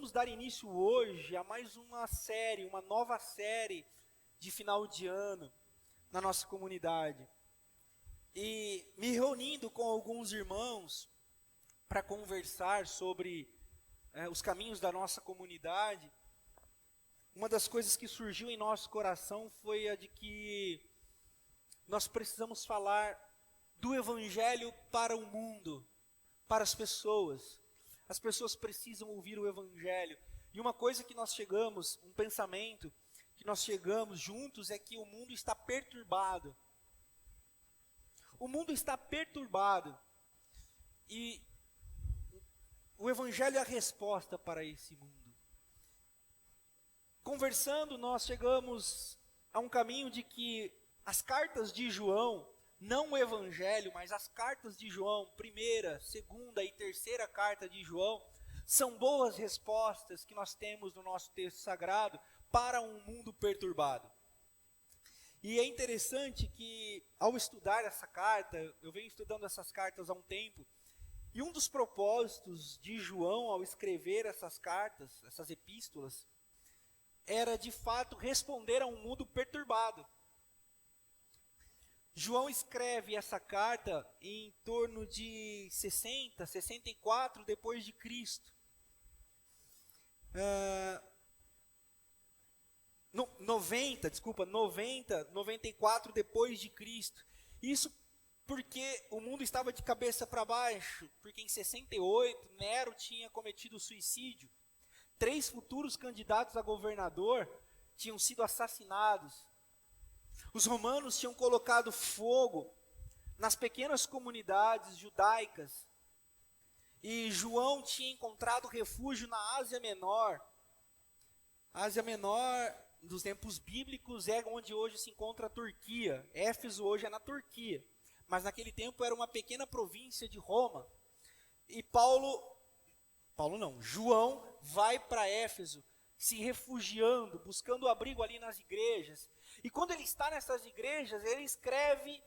vamos dar início hoje a mais uma série, uma nova série de final de ano na nossa comunidade. E me reunindo com alguns irmãos para conversar sobre os caminhos da nossa comunidade, uma das coisas que surgiu em nosso coração foi a de que nós precisamos falar do Evangelho para o mundo, para as pessoas. As pessoas precisam ouvir o Evangelho. E uma coisa que nós chegamos, um pensamento que nós chegamos juntos é que o mundo está perturbado. O mundo está perturbado. E o Evangelho é a resposta para esse mundo. Conversando, nós chegamos a um caminho de que as cartas de João, não o Evangelho, mas as cartas de João, primeira, segunda e terceira carta de João, são boas respostas que nós temos no nosso texto sagrado para um mundo perturbado. E é interessante que, ao estudar essa carta, eu venho estudando essas cartas há um tempo, e um dos propósitos de João ao escrever essas cartas, essas epístolas, era de fato responder a um mundo perturbado. João escreve essa carta em torno de 60, 64 depois de Cristo. 94 depois de Cristo. Isso porque o mundo estava de cabeça para baixo, porque em 68 Nero tinha cometido suicídio. 3 futuros candidatos a governador tinham sido assassinados. Os romanos tinham colocado fogo nas pequenas comunidades judaicas. E João tinha encontrado refúgio na Ásia Menor. A Ásia Menor, dos tempos bíblicos, é onde hoje se encontra a Turquia. Éfeso hoje é na Turquia. Mas naquele tempo era uma pequena província de Roma. E João vai para Éfeso, se refugiando, buscando abrigo ali nas igrejas. E quando ele está nessas igrejas, ele escreve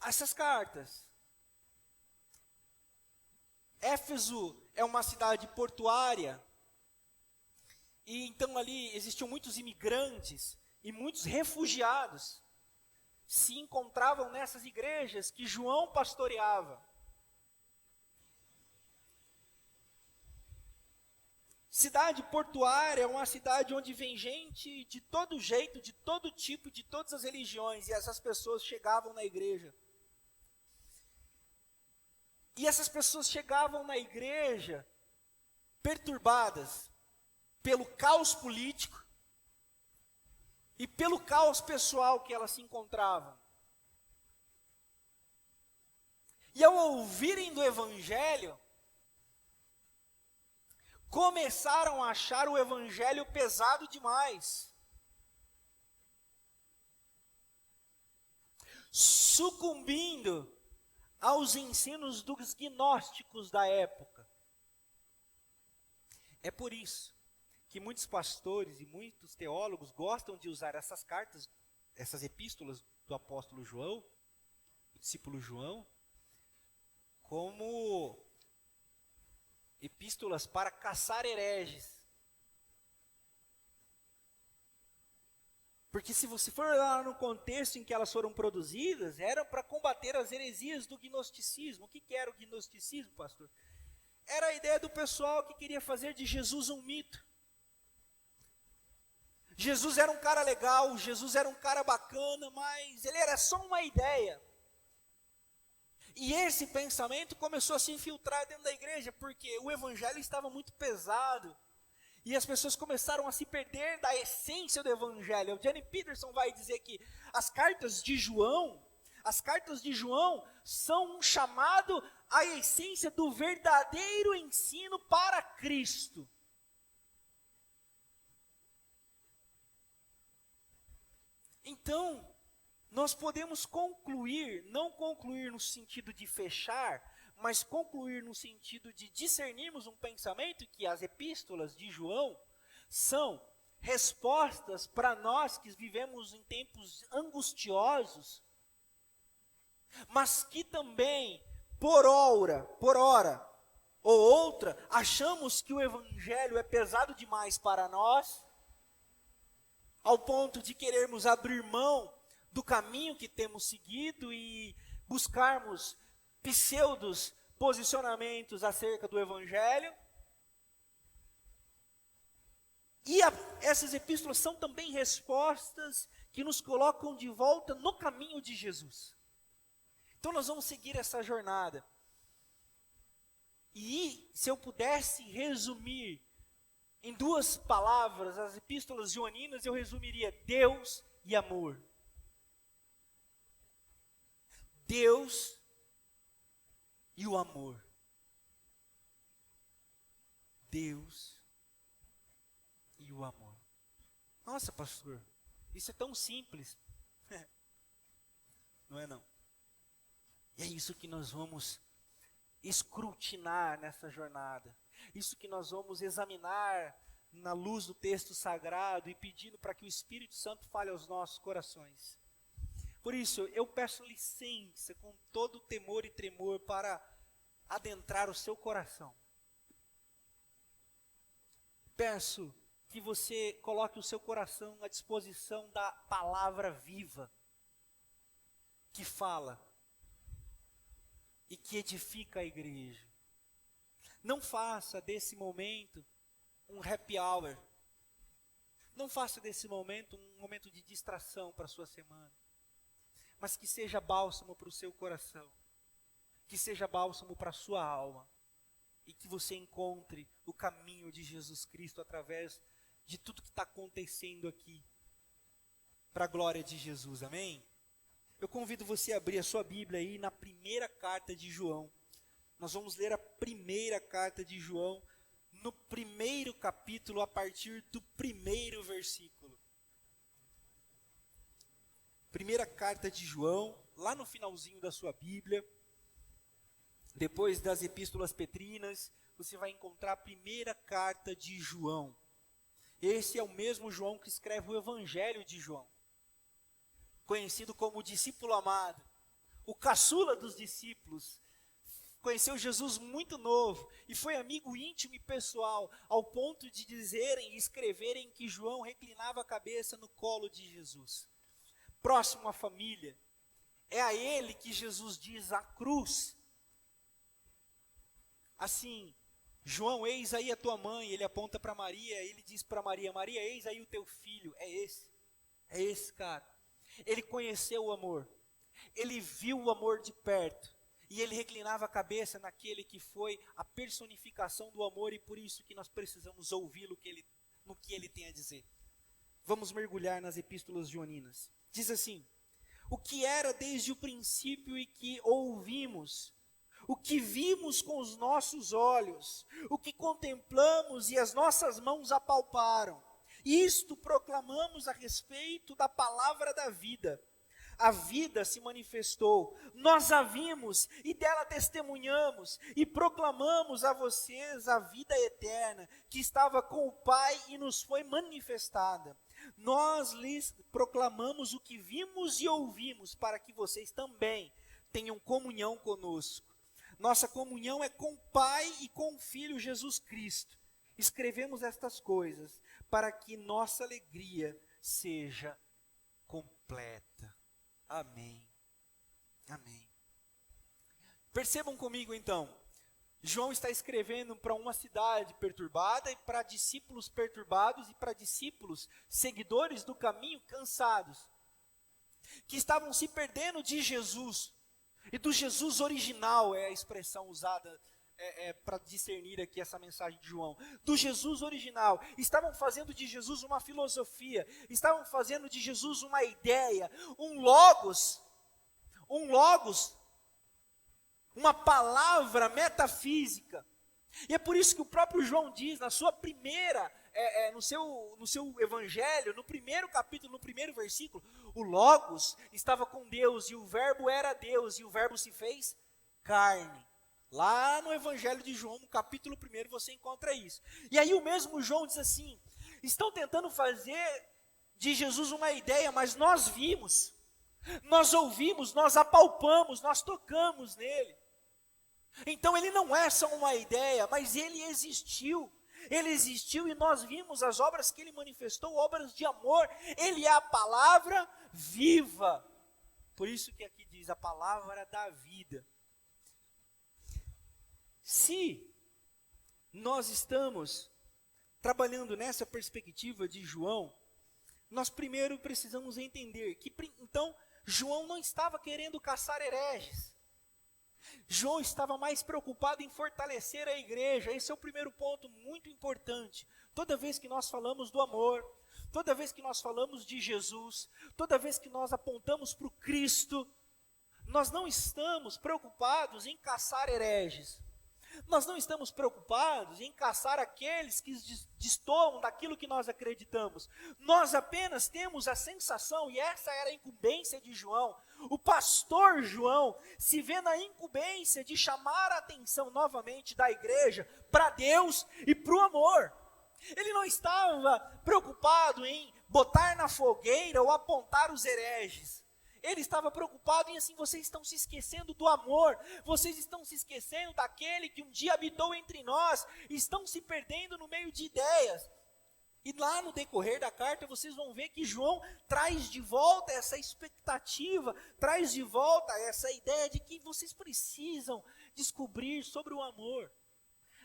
essas cartas. Éfeso é uma cidade portuária, e então ali existiam muitos imigrantes e muitos refugiados se encontravam nessas igrejas que João pastoreava. Cidade portuária é uma cidade onde vem gente de todo jeito, de todo tipo, de todas as religiões, e essas pessoas chegavam na igreja. E essas pessoas chegavam na igreja perturbadas pelo caos político e pelo caos pessoal que elas se encontravam. E ao ouvirem do Evangelho, começaram a achar o Evangelho pesado demais. Sucumbindo aos ensinos dos gnósticos da época. É por isso que muitos pastores e muitos teólogos gostam de usar essas cartas, essas epístolas do apóstolo João, do discípulo João, como epístolas para caçar hereges. Porque se você for lá no contexto em que elas foram produzidas, eram para combater as heresias do gnosticismo. O que era o gnosticismo, pastor? Era a ideia do pessoal que queria fazer de Jesus um mito. Jesus era um cara legal, Jesus era um cara bacana, mas ele era só uma ideia. E esse pensamento começou a se infiltrar dentro da igreja, porque o evangelho estava muito pesado. E as pessoas começaram a se perder da essência do evangelho. O Jenny Peterson vai dizer que as cartas de João são um chamado à essência do verdadeiro ensino para Cristo. Então, nós podemos concluir, não concluir no sentido de fechar, mas concluir no sentido de discernirmos um pensamento que as epístolas de João são respostas para nós que vivemos em tempos angustiosos, mas que também, por ora, ou outra, achamos que o evangelho é pesado demais para nós, ao ponto de querermos abrir mão do caminho que temos seguido e buscarmos pseudos posicionamentos acerca do evangelho. E essas epístolas são também respostas que nos colocam de volta no caminho de Jesus. Então nós vamos seguir essa jornada. E se eu pudesse resumir em 2 palavras as epístolas joaninas, eu resumiria: Deus e amor. Deus e o amor. Deus e o amor. Nossa, pastor, isso é tão simples. Não é não? E é isso que nós vamos escrutinar nessa jornada. Isso que nós vamos examinar na luz do texto sagrado e pedindo para que o Espírito Santo fale aos nossos corações. Por isso, eu peço licença com todo temor e tremor para adentrar o seu coração. Peço que você coloque o seu coração à disposição da palavra viva, que fala e que edifica a igreja. Não faça desse momento um happy hour. Não faça desse momento um momento de distração para a sua semana. Mas que seja bálsamo para o seu coração. Que seja bálsamo para a sua alma. E que você encontre o caminho de Jesus Cristo através de tudo que está acontecendo aqui. Para a glória de Jesus, amém? Eu convido você a abrir a sua Bíblia aí na primeira carta de João. Nós vamos ler a primeira carta de João, no primeiro capítulo, a partir do primeiro versículo. Primeira carta de João, lá no finalzinho da sua Bíblia, depois das epístolas petrinas, você vai encontrar a primeira carta de João. Esse é o mesmo João que escreve o Evangelho de João, conhecido como o discípulo amado, o caçula dos discípulos. Conheceu Jesus muito novo e foi amigo íntimo e pessoal, ao ponto de dizerem e escreverem que João reclinava a cabeça no colo de Jesus. Próximo à família, é a ele que Jesus diz a cruz. Assim, João, eis aí a tua mãe, ele aponta para Maria, ele diz para Maria, Maria, eis aí o teu filho, é esse cara. Ele conheceu o amor, ele viu o amor de perto, e ele reclinava a cabeça naquele que foi a personificação do amor, e por isso que nós precisamos ouvi-lo no que ele tem a dizer. Vamos mergulhar nas epístolas joaninas. Diz assim: o que era desde o princípio e que ouvimos, o que vimos com os nossos olhos, o que contemplamos e as nossas mãos apalparam, isto proclamamos a respeito da palavra da vida. A vida se manifestou, nós a vimos e dela testemunhamos e proclamamos a vocês a vida eterna que estava com o Pai e nos foi manifestada. Nós lhes proclamamos o que vimos e ouvimos para que vocês também tenham comunhão conosco. Nossa comunhão é com o Pai e com o Filho Jesus Cristo. Escrevemos estas coisas para que nossa alegria seja completa. Amém. Amém. Percebam comigo então, João está escrevendo para uma cidade perturbada e para discípulos perturbados e para discípulos seguidores do caminho cansados, que estavam se perdendo de Jesus, e do Jesus original é a expressão usada para discernir aqui essa mensagem de João, do Jesus original. Estavam fazendo de Jesus uma filosofia, estavam fazendo de Jesus uma ideia, um logos, uma palavra metafísica. E é por isso que o próprio João diz na sua primeira, no seu evangelho, no primeiro capítulo, no primeiro versículo, o logos estava com Deus e o verbo era Deus e o verbo se fez carne. Lá no Evangelho de João, no capítulo 1, você encontra isso. E aí o mesmo João diz assim: estão tentando fazer de Jesus uma ideia, mas nós vimos, nós ouvimos, nós apalpamos, nós tocamos nele. Então ele não é só uma ideia, mas ele existiu. Ele existiu e nós vimos as obras que ele manifestou, obras de amor. Ele é a palavra viva. Por isso que aqui diz a palavra da vida. Se nós estamos trabalhando nessa perspectiva de João, nós primeiro precisamos entender que, então, João não estava querendo caçar hereges. João estava mais preocupado em fortalecer a igreja. Esse é o primeiro ponto muito importante. Toda vez que nós falamos do amor, toda vez que nós falamos de Jesus, toda vez que nós apontamos para o Cristo, nós não estamos preocupados em caçar hereges. Nós não estamos preocupados em caçar aqueles que destoam daquilo que nós acreditamos. Nós apenas temos a sensação, e essa era a incumbência de João, o pastor João se vê na incumbência de chamar a atenção novamente da igreja para Deus e para o amor. Ele não estava preocupado em botar na fogueira ou apontar os hereges. Ele estava preocupado em assim, vocês estão se esquecendo do amor, vocês estão se esquecendo daquele que um dia habitou entre nós, estão se perdendo no meio de ideias. E lá no decorrer da carta vocês vão ver que João traz de volta essa expectativa, traz de volta essa ideia de que vocês precisam descobrir sobre o amor.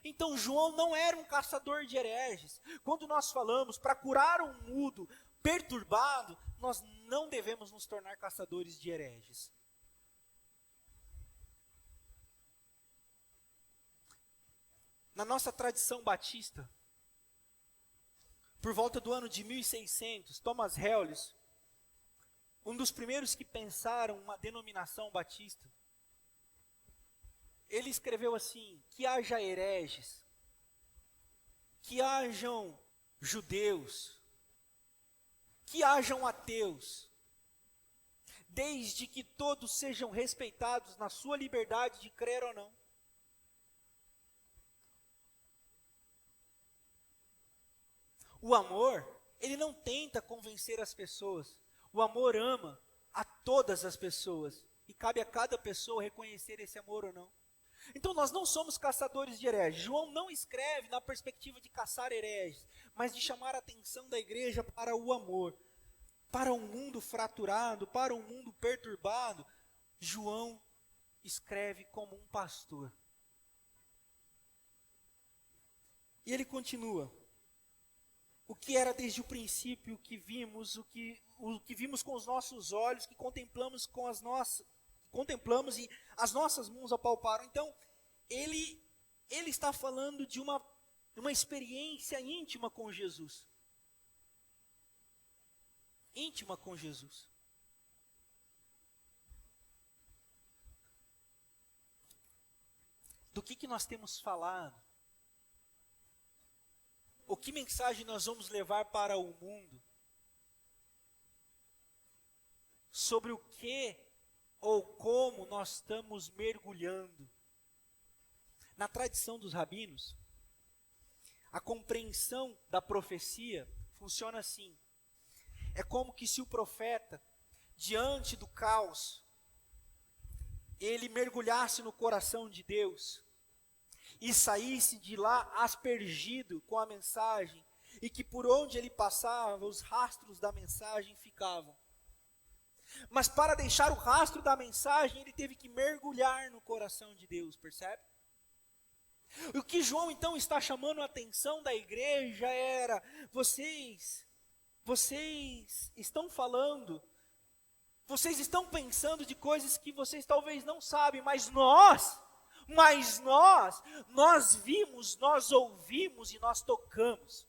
Então João não era um caçador de hereges. Quando nós falamos para curar um mudo perturbado, nós não devemos nos tornar caçadores de hereges. Na nossa tradição batista, por volta do ano de 1600, Thomas Hellis, um dos primeiros que pensaram uma denominação batista, ele escreveu assim: que haja hereges, que hajam judeus, que hajam ateus, desde que todos sejam respeitados na sua liberdade de crer ou não. O amor, ele não tenta convencer as pessoas. O amor ama a todas as pessoas. E cabe a cada pessoa reconhecer esse amor ou não. Então nós não somos caçadores de hereges. João não escreve na perspectiva de caçar hereges, mas de chamar a atenção da igreja para o amor. Para um mundo fraturado, para um mundo perturbado, João escreve como um pastor. E ele continua. O que era desde o princípio, o que vimos com os nossos olhos, que contemplamos com as nossas, contemplamos e as nossas mãos apalparam. Então, ele está falando de uma experiência íntima com Jesus. Íntima com Jesus. Do que nós temos falado? O que mensagem nós vamos levar para o mundo? Sobre o que ou como nós estamos mergulhando? Na tradição dos rabinos, a compreensão da profecia funciona assim. É como que se o profeta, diante do caos, ele mergulhasse no coração de Deus e saísse de lá aspergido com a mensagem, e que por onde ele passava, os rastros da mensagem ficavam. Mas para deixar o rastro da mensagem, ele teve que mergulhar no coração de Deus, percebe? O que João então está chamando a atenção da igreja era: vocês estão falando, vocês estão pensando de coisas que vocês talvez não sabem, mas nós vimos, nós ouvimos e nós tocamos.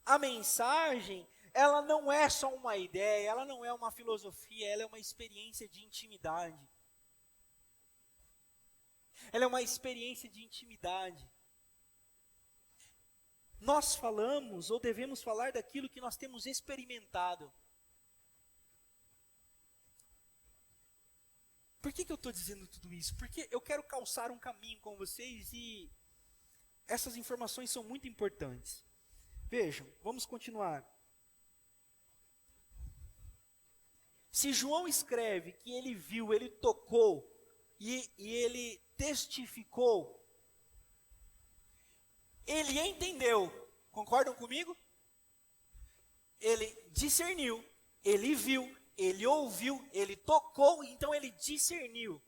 A mensagem, ela não é só uma ideia, ela não é uma filosofia, ela é uma experiência de intimidade. Ela é uma experiência de intimidade. Nós falamos ou devemos falar daquilo que nós temos experimentado. Por que eu estou dizendo tudo isso? Porque eu quero calçar um caminho com vocês e essas informações são muito importantes. Vejam, vamos continuar. Se João escreve que ele viu, ele tocou e ele testificou, ele entendeu, concordam comigo? Ele discerniu, ele viu, ele ouviu, ele tocou, então ele discerniu.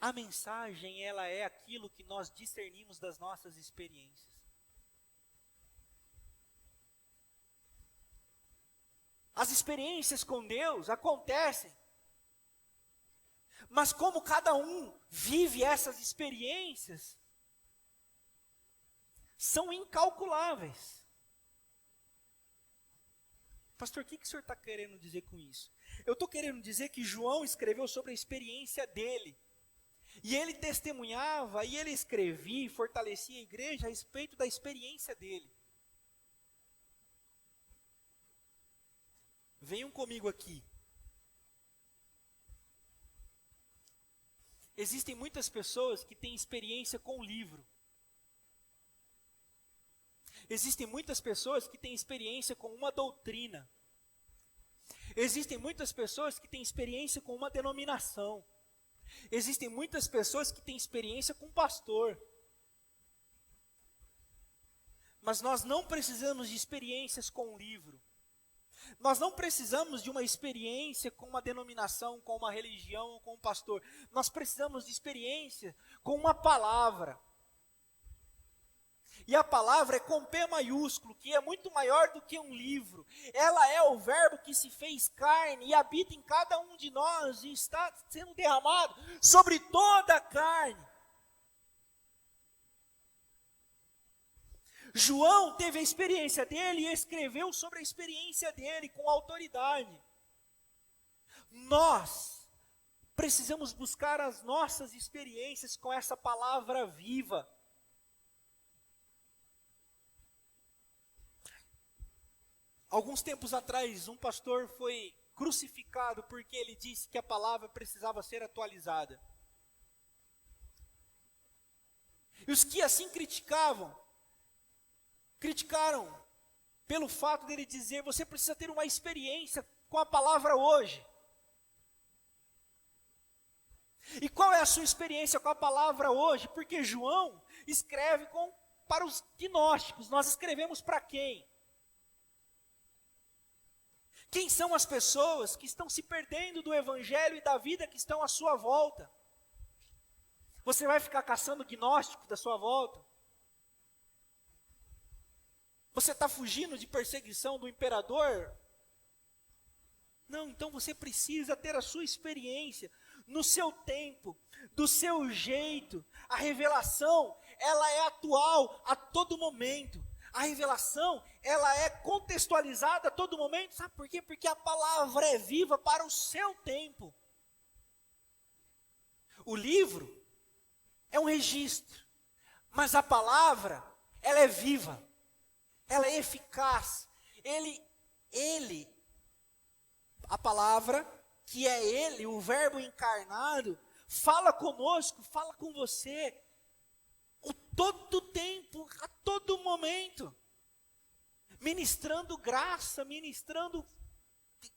A mensagem, ela é aquilo que nós discernimos das nossas experiências. As experiências com Deus acontecem, mas como cada um vive essas experiências, são incalculáveis. Pastor, o que o senhor está querendo dizer com isso? Eu estou querendo dizer que João escreveu sobre a experiência dele, e ele testemunhava, e ele escrevia e fortalecia a igreja a respeito da experiência dele. Venham comigo aqui. Existem muitas pessoas que têm experiência com o livro. Existem muitas pessoas que têm experiência com uma doutrina. Existem muitas pessoas que têm experiência com uma denominação. Existem muitas pessoas que têm experiência com um pastor. Mas nós não precisamos de experiências com o livro. Nós não precisamos de uma experiência com uma denominação, com uma religião ou com um pastor. Nós precisamos de experiência com uma palavra. E a palavra é com P maiúsculo, que é muito maior do que um livro. Ela é o verbo que se fez carne e habita em cada um de nós e está sendo derramado sobre toda a carne. João teve a experiência dele e escreveu sobre a experiência dele com autoridade. Nós precisamos buscar as nossas experiências com essa palavra viva. Alguns tempos atrás, um pastor foi crucificado porque ele disse que a palavra precisava ser atualizada. E os que assim criticaram pelo fato dele dizer, você precisa ter uma experiência com a palavra hoje. E qual é a sua experiência com a palavra hoje? Porque João escreve para os gnósticos, nós escrevemos para quem? Quem são as pessoas que estão se perdendo do evangelho e da vida que estão à sua volta? Você vai ficar caçando gnósticos da sua volta? Você está fugindo de perseguição do imperador? Não, então você precisa ter a sua experiência, no seu tempo, do seu jeito. A revelação, ela é atual a todo momento. A revelação, ela é contextualizada a todo momento. Sabe por quê? Porque a palavra é viva para o seu tempo. O livro é um registro, mas a palavra, ela é viva. Ela é eficaz. A palavra, que é Ele, o verbo encarnado, fala conosco, fala com você, todo tempo, a todo momento, ministrando graça, ministrando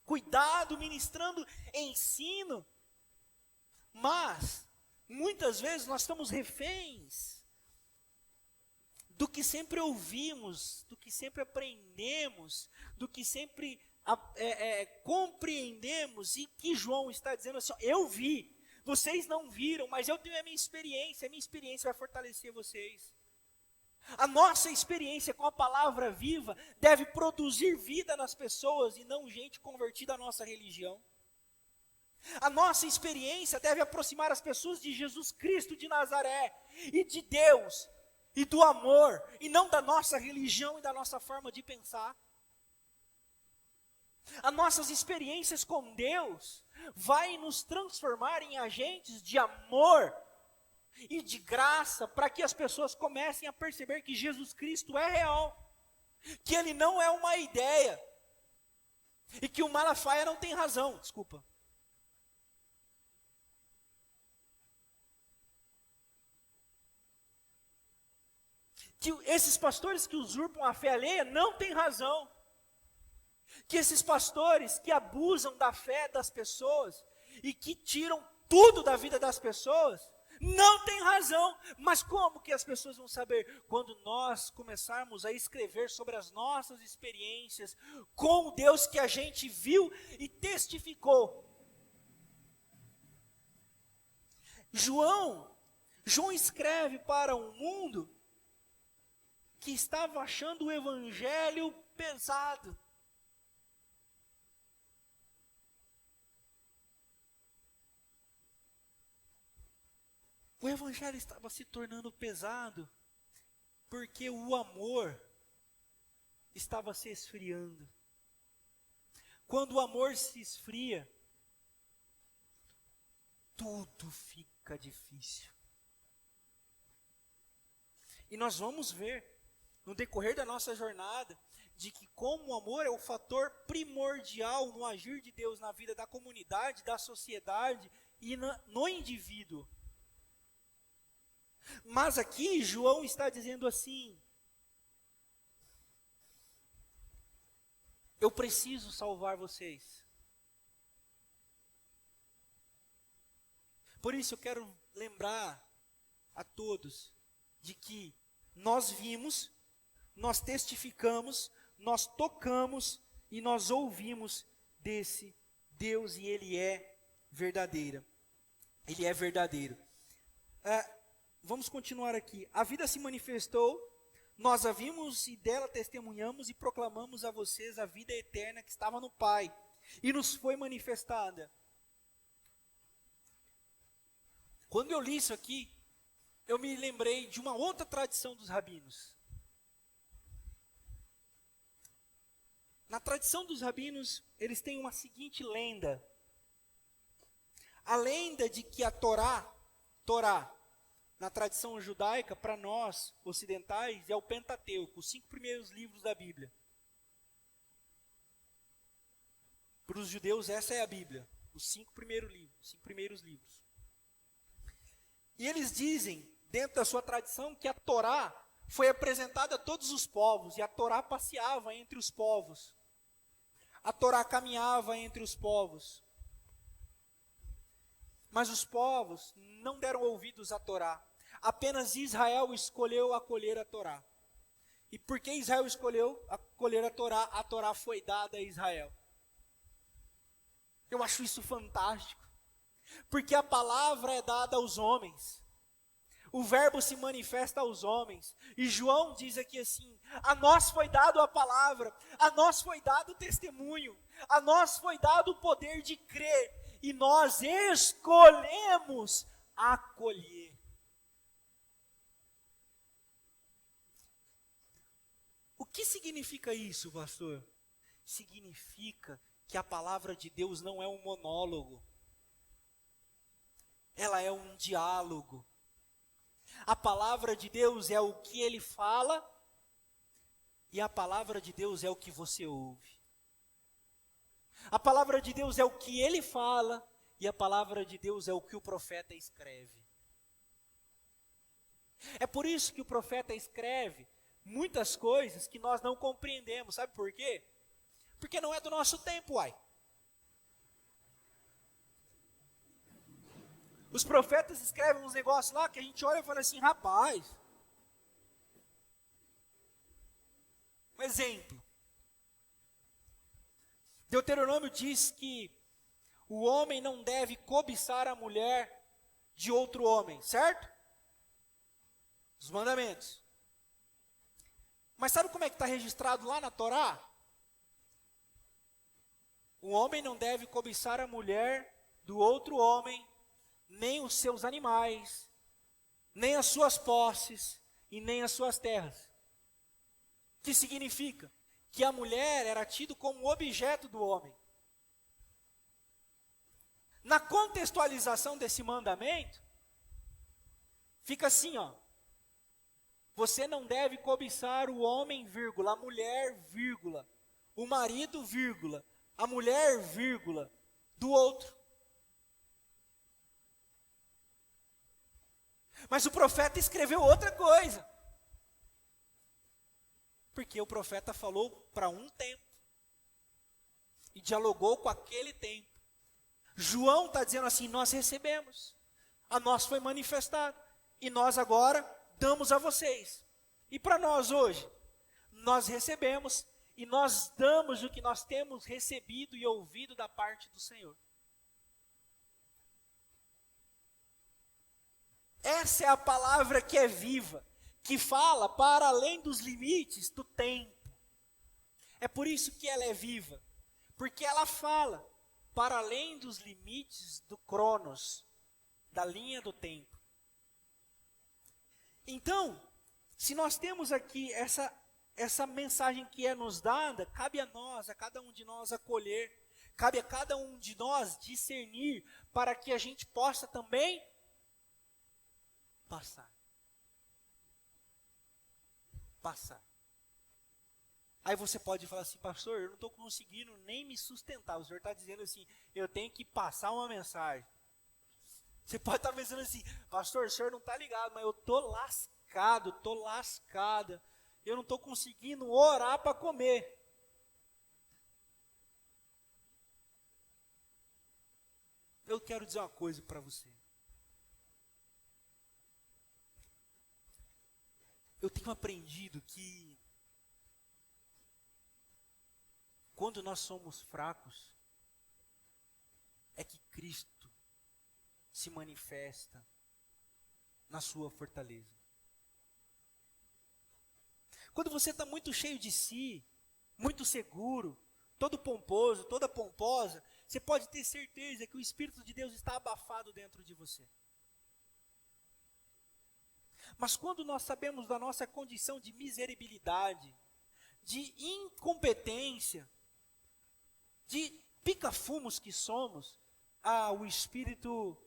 cuidado, ministrando ensino. Mas, muitas vezes nós estamos reféns do que sempre ouvimos, do que sempre aprendemos, do que sempre compreendemos, e que João está dizendo assim, eu vi, vocês não viram, mas eu tenho a minha experiência vai fortalecer vocês. A nossa experiência com a palavra viva deve produzir vida nas pessoas e não gente convertida à nossa religião. A nossa experiência deve aproximar as pessoas de Jesus Cristo de Nazaré e de Deus e do amor, e não da nossa religião e da nossa forma de pensar. As nossas experiências com Deus vai nos transformar em agentes de amor e de graça, para que as pessoas comecem a perceber que Jesus Cristo é real, que Ele não é uma ideia, e que o Malafaia não tem razão, desculpa. Que esses pastores que usurpam a fé alheia não têm razão. Que esses pastores que abusam da fé das pessoas e que tiram tudo da vida das pessoas, não tem razão. Mas como que as pessoas vão saber? Quando nós começarmos a escrever sobre as nossas experiências com o Deus que a gente viu e testificou. João escreve para um mundo que estava achando o evangelho pesado. O evangelho estava se tornando pesado porque o amor estava se esfriando. Quando o amor se esfria, tudo fica difícil. E nós vamos ver, no decorrer da nossa jornada, de que como o amor é o fator primordial no agir de Deus na vida da comunidade, da sociedade e no indivíduo. Mas aqui João está dizendo assim: eu preciso salvar vocês. Por isso eu quero lembrar a todos de que nós vimos, nós testificamos, nós tocamos e nós ouvimos desse Deus e Ele é verdadeiro. Ele é verdadeiro. Vamos continuar aqui. A vida se manifestou, nós a vimos e dela testemunhamos e proclamamos a vocês a vida eterna que estava no Pai e nos foi manifestada. Quando eu li isso aqui, eu me lembrei de uma outra tradição dos rabinos. Na tradição dos rabinos, eles têm uma seguinte lenda. A lenda de que a Torá, na tradição judaica, para nós ocidentais, é o Pentateuco, os 5 primeiros livros da Bíblia. Para os judeus, essa é a Bíblia, os 5 primeiros livros. E eles dizem, dentro da sua tradição, que a Torá foi apresentada a todos os povos, e a Torá passeava entre os povos. A Torá caminhava entre os povos. Mas os povos não deram ouvidos à Torá. Apenas Israel escolheu acolher a Torá. E porque Israel escolheu acolher a Torá foi dada a Israel. Eu acho isso fantástico. Porque a palavra é dada aos homens. O verbo se manifesta aos homens. E João diz aqui assim: a nós foi dado a palavra, a nós foi dado o testemunho, a nós foi dado o poder de crer, e nós escolhemos acolher. O que significa isso, pastor? Significa que a palavra de Deus não é um monólogo. Ela é um diálogo. A palavra de Deus é o que Ele fala, e a palavra de Deus é o que você ouve. A palavra de Deus é o que Ele fala, e a palavra de Deus é o que o profeta escreve. É por isso que o profeta escreve muitas coisas que nós não compreendemos. Sabe por quê? Porque não é do nosso tempo, uai. Os profetas escrevem uns negócios lá que a gente olha e fala assim: rapaz. Um exemplo. Deuteronômio diz que o homem não deve cobiçar a mulher de outro homem, certo? Os mandamentos. Mas sabe como é que está registrado lá na Torá? O homem não deve cobiçar a mulher do outro homem, nem os seus animais, nem as suas posses e nem as suas terras. Que significa que a mulher era tida como objeto do homem. Na contextualização desse mandamento, fica assim, ó: você não deve cobiçar o homem, vírgula, a mulher, vírgula, o marido, vírgula, a mulher, vírgula, do outro. Mas o profeta escreveu outra coisa. Porque o profeta falou para um tempo. e dialogou com aquele tempo. João está dizendo assim: nós recebemos, a nós foi manifestado, e nós agora damos a vocês. E para nós hoje, nós recebemos e nós damos o que nós temos recebido e ouvido da parte do Senhor. Essa é a palavra que é viva, que fala para além dos limites do tempo. É por isso que ela é viva, porque ela fala para além dos limites do cronos, da linha do tempo. Então, se nós temos aqui essa mensagem que é nos dada, cabe a nós, a cada um de nós acolher, cabe a cada um de nós discernir, para que a gente possa também passar. Aí você pode falar assim: pastor, eu não estou conseguindo nem me sustentar. O senhor está dizendo assim, eu tenho que passar uma mensagem. Você pode estar pensando assim: pastor, o senhor não está ligado, mas eu estou lascada. Eu não estou conseguindo orar para comer. Eu quero dizer uma coisa para você. Eu tenho aprendido que quando nós somos fracos, é que Cristo se manifesta na sua fortaleza. Quando você está muito cheio de si, muito seguro, todo pomposo, toda pomposa, você pode ter certeza que o Espírito de Deus está abafado dentro de você. Mas quando nós sabemos da nossa condição de miserabilidade, de incompetência, de pica-fumos que somos, o Espírito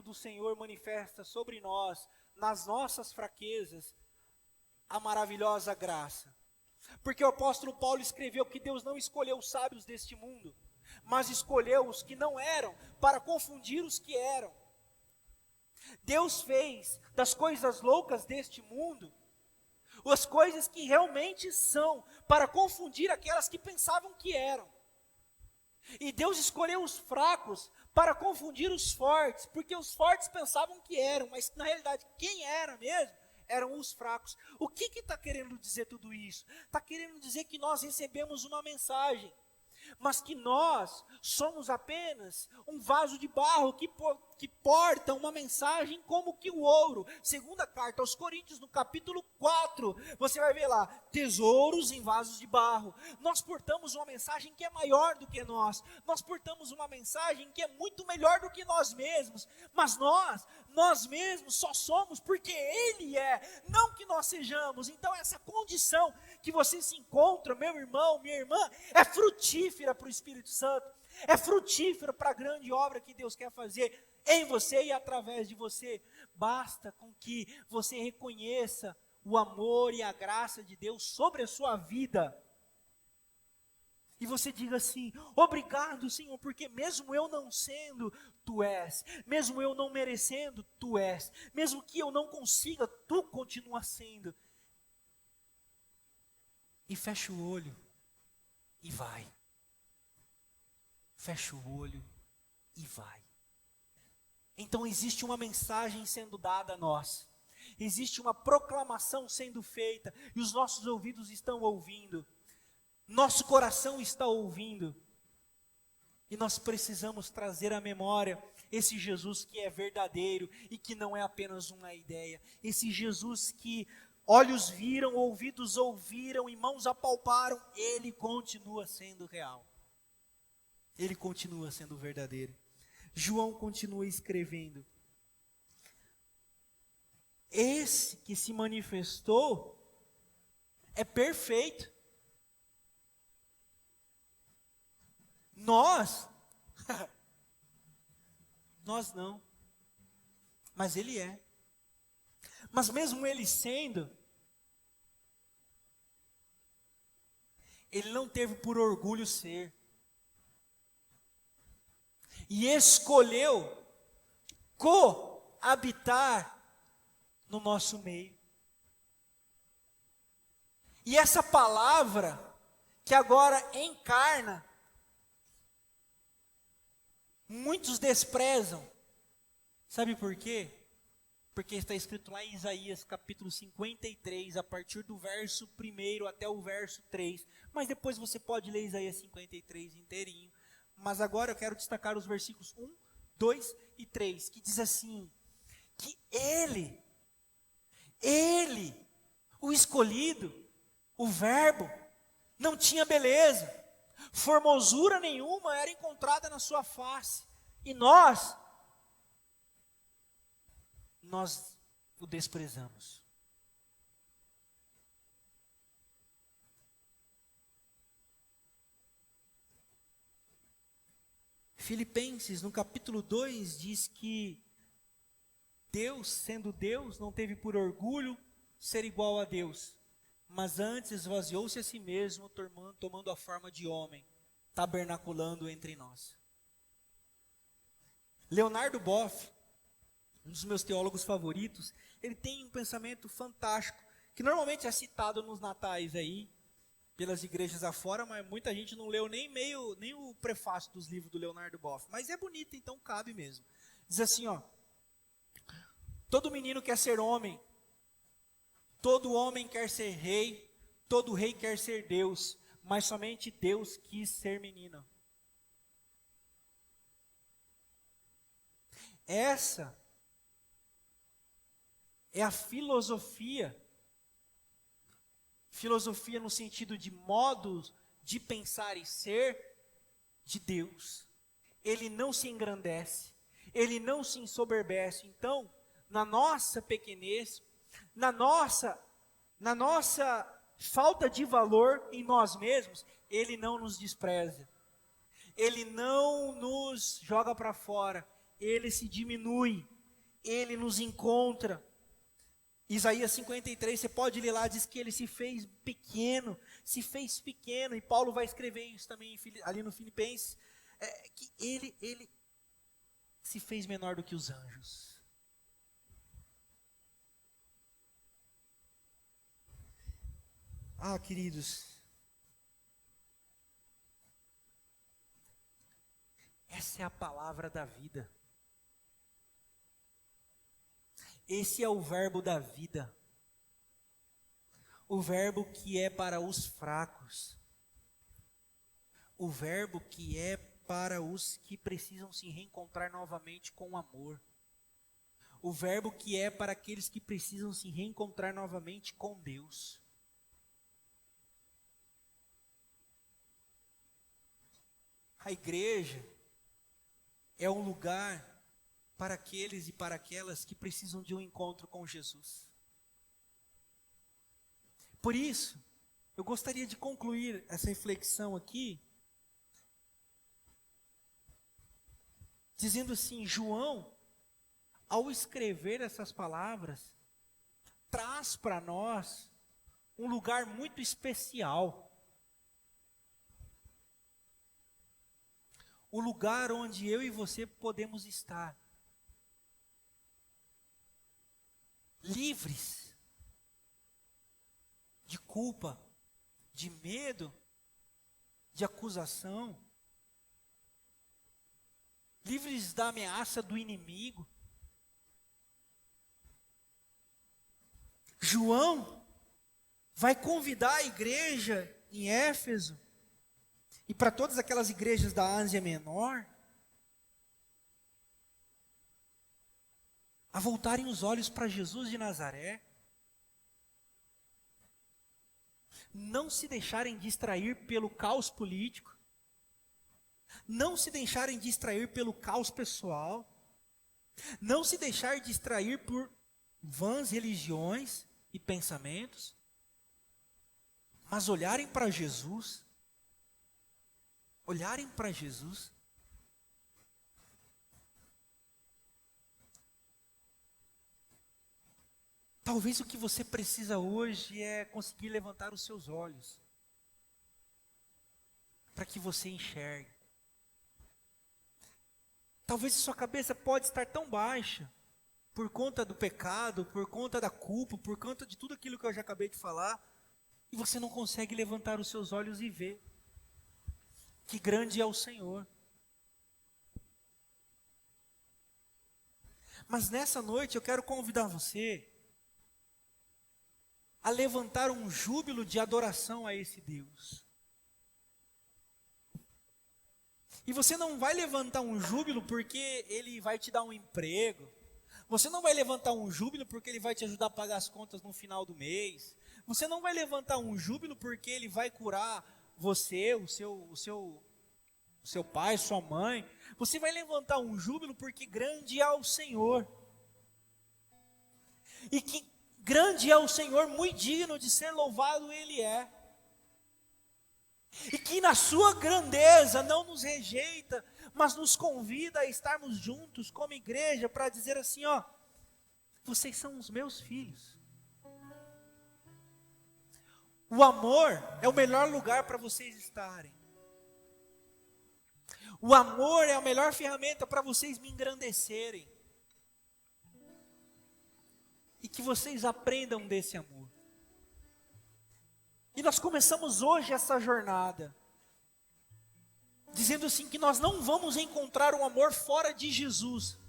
do Senhor manifesta sobre nós, nas nossas fraquezas, a maravilhosa graça. Porque o apóstolo Paulo escreveu que Deus não escolheu os sábios deste mundo, mas escolheu os que não eram, para confundir os que eram. Deus fez das coisas loucas deste mundo as coisas que realmente são, para confundir aquelas que pensavam que eram. E Deus escolheu os fracos para confundir os fortes, porque os fortes pensavam que eram, mas na realidade quem era mesmo eram os fracos. O que está querendo dizer tudo isso? Está querendo dizer que nós recebemos uma mensagem, mas que nós somos apenas um vaso de barro que porta uma mensagem como que o ouro. Segunda carta aos Coríntios, no capítulo 4, você vai ver lá, tesouros em vasos de barro. Nós portamos uma mensagem que é maior do que nós portamos uma mensagem que é muito melhor do que nós mesmos, mas nós mesmos só somos porque Ele é, não que nós sejamos. Então essa condição que você se encontra, meu irmão, minha irmã, é frutífera para o Espírito Santo, é frutífera para a grande obra que Deus quer fazer em você e através de você. Basta com que você reconheça o amor e a graça de Deus sobre a sua vida, e você diga assim: obrigado, Senhor, porque mesmo eu não sendo, Tu és, mesmo eu não merecendo, Tu és, mesmo que eu não consiga, Tu continua sendo. E fecha o olho e vai. Fecha o olho e vai. Então existe uma mensagem sendo dada a nós, existe uma proclamação sendo feita, e os nossos ouvidos estão ouvindo, nosso coração está ouvindo, e nós precisamos trazer à memória esse Jesus que é verdadeiro e que não é apenas uma ideia, esse Jesus que olhos viram, ouvidos ouviram e mãos apalparam. Ele continua sendo real, ele continua sendo verdadeiro. João continua escrevendo: esse que se manifestou é perfeito. Nós não, mas Ele é. Mas mesmo Ele sendo, Ele não teve por orgulho ser, e escolheu coabitar no nosso meio. E essa palavra que agora encarna, muitos desprezam. Sabe por quê? Porque está escrito lá em Isaías capítulo 53, a partir do verso 1 até o verso 3. Mas depois você pode ler Isaías 53 inteirinho. Mas agora eu quero destacar os versículos 1, 2 e 3, que diz assim, que Ele, o escolhido, o Verbo, não tinha beleza, formosura nenhuma era encontrada na sua face. E nós o desprezamos. Filipenses, no capítulo 2, diz que Deus, sendo Deus, não teve por orgulho ser igual a Deus, mas antes esvaziou-se a si mesmo, tomando a forma de homem, tabernaculando entre nós. Leonardo Boff, um dos meus teólogos favoritos, ele tem um pensamento fantástico, que normalmente é citado nos natais aí, pelas igrejas afora, mas muita gente não leu nem o prefácio dos livros do Leonardo Boff, mas é bonito, então cabe mesmo. Diz assim, ó, todo menino quer ser homem, todo homem quer ser rei, todo rei quer ser Deus, mas somente Deus quis ser menino. Essa é a filosofia no sentido de modos de pensar e ser de Deus. Ele não se engrandece, ele não se ensoberbece. Então, na nossa pequenez, na nossa falta de valor em nós mesmos, ele não nos despreza, ele não nos joga para fora, ele se diminui, ele nos encontra. Isaías 53, você pode ler lá, diz que ele se fez pequeno, e Paulo vai escrever isso também ali no Filipenses, que ele se fez menor do que os anjos. Ah, queridos, essa é a palavra da vida. Esse é o verbo da vida. O verbo que é para os fracos. O verbo que é para os que precisam se reencontrar novamente com o amor. O verbo que é para aqueles que precisam se reencontrar novamente com Deus. A igreja é um lugar para aqueles e para aquelas que precisam de um encontro com Jesus. Por isso, eu gostaria de concluir essa reflexão aqui, dizendo assim, João, ao escrever essas palavras, traz para nós um lugar muito especial. O lugar onde eu e você podemos estar. Livres de culpa, de medo, de acusação, livres da ameaça do inimigo. João vai convidar a igreja em Éfeso e para todas aquelas igrejas da Ásia Menor a voltarem os olhos para Jesus de Nazaré, não se deixarem distrair pelo caos político, não se deixarem distrair pelo caos pessoal, não se deixar distrair por vãs religiões e pensamentos, mas olharem para Jesus, Talvez o que você precisa hoje é conseguir levantar os seus olhos, para que você enxergue. Talvez a sua cabeça pode estar tão baixa, por conta do pecado, por conta da culpa, por conta de tudo aquilo que eu já acabei de falar, E você não consegue levantar os seus olhos e ver que grande é o Senhor. Mas nessa noite eu quero convidar você a levantar um júbilo de adoração a esse Deus. E você não vai levantar um júbilo porque Ele vai te dar um emprego. Você não vai levantar um júbilo porque Ele vai te ajudar a pagar as contas no final do mês. Você não vai levantar um júbilo porque Ele vai curar você, o seu pai, sua mãe. Você vai levantar um júbilo porque grande é o Senhor. E que grande é o Senhor, muito digno de ser louvado Ele é. E que na sua grandeza não nos rejeita, mas nos convida a estarmos juntos como igreja para dizer assim, ó, vocês são os meus filhos. O amor é o melhor lugar para vocês estarem. O amor é a melhor ferramenta para vocês me engrandecerem. E que vocês aprendam desse amor. E nós começamos hoje essa jornada, dizendo assim que nós não vamos encontrar um amor fora de Jesus.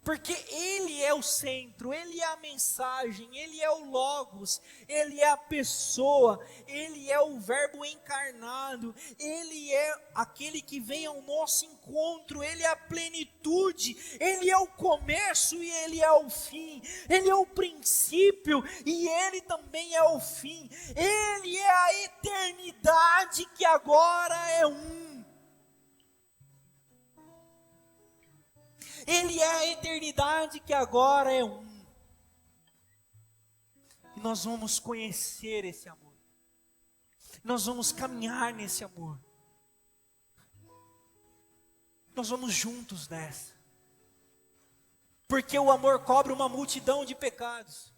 Porque Ele é o centro, Ele é a mensagem, Ele é o Logos, Ele é a pessoa, Ele é o Verbo encarnado, Ele é aquele que vem ao nosso encontro, Ele é a plenitude, Ele é o começo e Ele é o fim, Ele é o princípio e Ele também é o fim, Ele é a eternidade que agora é um. Ele é a eternidade que agora é um. E nós vamos conhecer esse amor. Nós vamos caminhar nesse amor. Nós vamos juntos nessa. Porque o amor cobre uma multidão de pecados.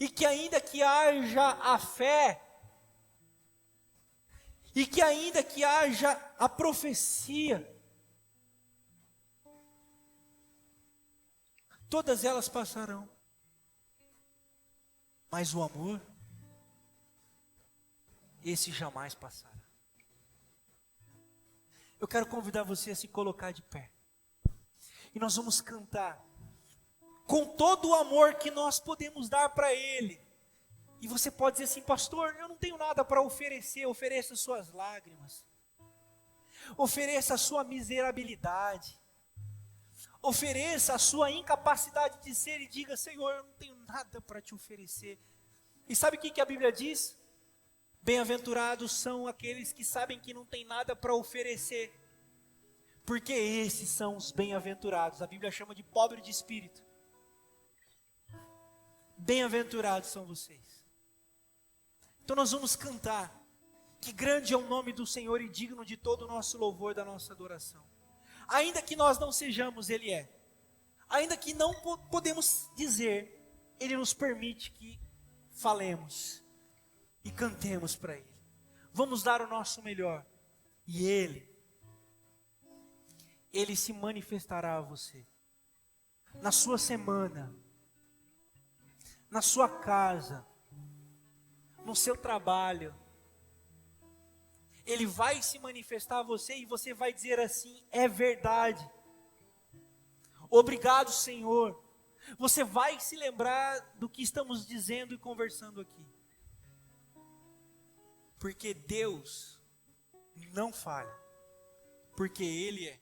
E que ainda que haja a fé, e que ainda que haja a profecia, todas elas passarão. Mas o amor, esse jamais passará. Eu quero convidar você a se colocar de pé. E nós vamos cantar com todo o amor que nós podemos dar para Ele. E você pode dizer assim, pastor, eu não tenho nada para oferecer. Ofereça suas lágrimas. Ofereça a sua miserabilidade. Ofereça a sua incapacidade de ser e diga, Senhor, eu não tenho nada para te oferecer. E sabe o que a Bíblia diz? Bem-aventurados são aqueles que sabem que não tem nada para oferecer, porque esses são os bem-aventurados. A Bíblia chama de pobre de espírito. Bem-aventurados são vocês. Então nós vamos cantar, que grande é o nome do Senhor e digno de todo o nosso louvor, da nossa adoração. Ainda que nós não sejamos, Ele é. Ainda que não podemos dizer, Ele nos permite que falemos e cantemos para Ele. Vamos dar o nosso melhor. E Ele se manifestará a você. Na sua semana, na sua casa, no seu trabalho. Ele vai se manifestar a você e você vai dizer assim, é verdade. Obrigado, Senhor. Você vai se lembrar do que estamos dizendo e conversando aqui. Porque Deus não falha. Porque Ele é